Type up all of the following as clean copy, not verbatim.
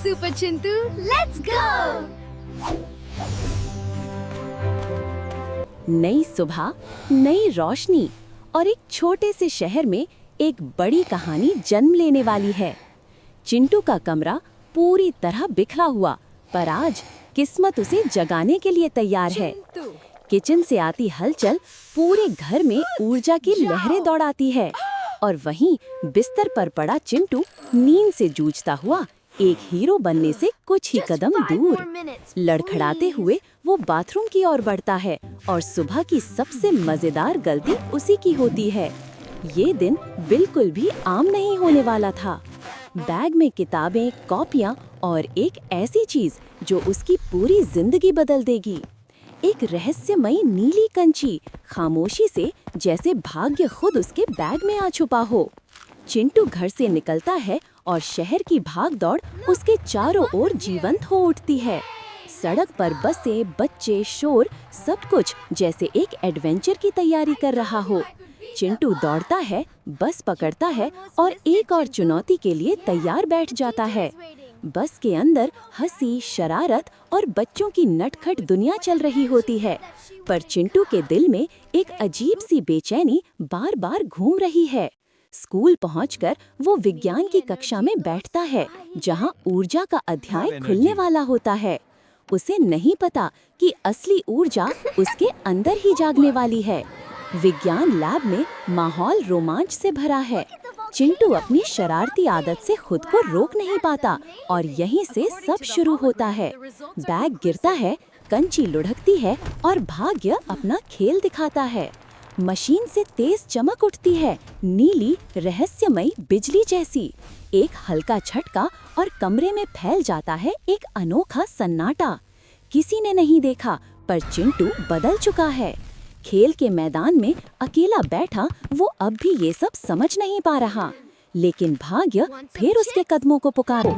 Super Chintu, let's go. नई सुबह, नई रोशनी और एक छोटे से शहर में एक बड़ी कहानी जन्म लेने वाली है। चिंटू का कमरा पूरी तरह बिखरा हुआ, पर आज किस्मत उसे जगाने के लिए तैयार है। किचन से आती हलचल पूरे घर में ऊर्जा की लहरें दौड़ाती है, और वहीं बिस्तर पर पड़ा चिंटू नींद से जूझता हुआ एक हीरो बनने से कुछ ही कदम दूर। लड़खड़ाते हुए वो बाथरूम की ओर बढ़ता है और सुबह की सबसे मजेदार गलती उसी की होती है। ये दिन बिल्कुल भी आम नहीं होने वाला था। बैग में किताबें, कॉपियां और एक ऐसी चीज जो उसकी पूरी जिंदगी बदल देगी। एक रहस्यमयी नीली कंची, खामोशी से जैसे भाग्य खुद उसके बैग में आ छुपा हो। चिंटू घर से निकलता है और शहर की भागदौड़ उसके चारों ओर जीवंत हो उठती है। सड़क पर बसें, बच्चे, शोर, सब कुछ जैसे एक एडवेंचर की तैयारी कर रहा हो। चिंटू दौड़ता है, बस पकड़ता है और एक और चुनौती के लिए तैयार बैठ जाता है। बस के अंदर हंसी, शरारत और बच्चों की नटखट दुनिया चल रही होती है, पर चिंटू के दिल में एक अजीब सी बेचैनी बार बार घूम रही है। स्कूल पहुंचकर वो विज्ञान की कक्षा में बैठता है, जहां ऊर्जा का अध्याय खुलने वाला होता है। उसे नहीं पता कि असली ऊर्जा उसके अंदर ही जागने वाली है। विज्ञान लैब में माहौल रोमांच से भरा है। चिंटू अपनी शरारती आदत से खुद को रोक नहीं पाता और यहीं से सब शुरू होता है। बैग गिरता है, कंची लुढ़कती है और भाग्य अपना खेल दिखाता है। मशीन से तेज चमक उठती है, नीली रहस्यमयी बिजली जैसी। एक हल्का झटका और कमरे में फैल जाता है एक अनोखा सन्नाटा। किसी ने नहीं देखा, पर चिंटू बदल चुका है। खेल के मैदान में अकेला बैठा वो अब भी ये सब समझ नहीं पा रहा, लेकिन भाग्य फिर उसके कदमों को पुकारो।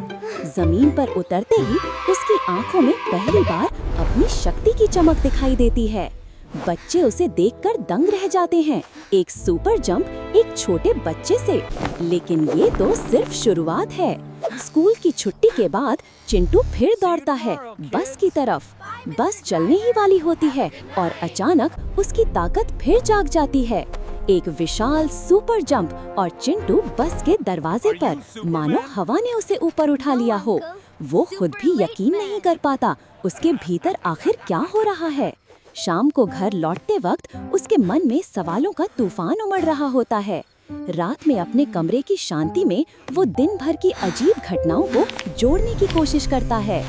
जमीन पर उतरते ही उसकी आंखों में पहली बार अपनी शक्ति की चमक दिखाई देती है। बच्चे उसे देखकर दंग रह जाते हैं। एक सुपर जंप एक छोटे बच्चे से, लेकिन ये तो सिर्फ शुरुआत है। स्कूल की छुट्टी के बाद चिंटू फिर दौड़ता है बस की तरफ। बस चलने ही वाली होती है और अचानक उसकी ताकत फिर जाग जाती है। एक विशाल सुपर जंप और चिंटू बस के दरवाजे पर, मानो हवा ने उसे ऊपर उठा लिया हो। वो खुद भी यकीन नहीं कर पाता उसके भीतर आखिर क्या हो रहा है। शाम को घर लौटते वक्त उसके मन में सवालों का तूफान उमड़ रहा होता है। रात में अपने कमरे की शांति में वो दिन भर की अजीब घटनाओं को जोड़ने की कोशिश करता है।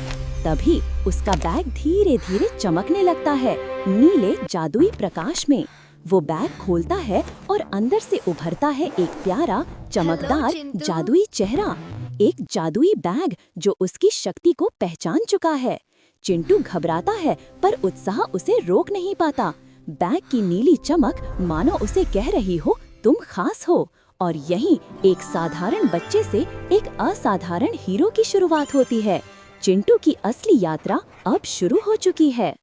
तभी उसका बैग धीरे धीरे चमकने लगता है, नीले जादुई प्रकाश में। वो बैग खोलता है और अंदर से उभरता है एक प्यारा, चमकदार जादुई चेहरा। एक जादुई बैग जो उसकी शक्ति को पहचान चुका है। चिंटू घबराता है, पर उत्साह उसे रोक नहीं पाता। बैग की नीली चमक मानो उसे कह रही हो, तुम खास हो। और यहीं एक साधारण बच्चे से एक असाधारण हीरो की शुरुआत होती है। चिंटू की असली यात्रा अब शुरू हो चुकी है।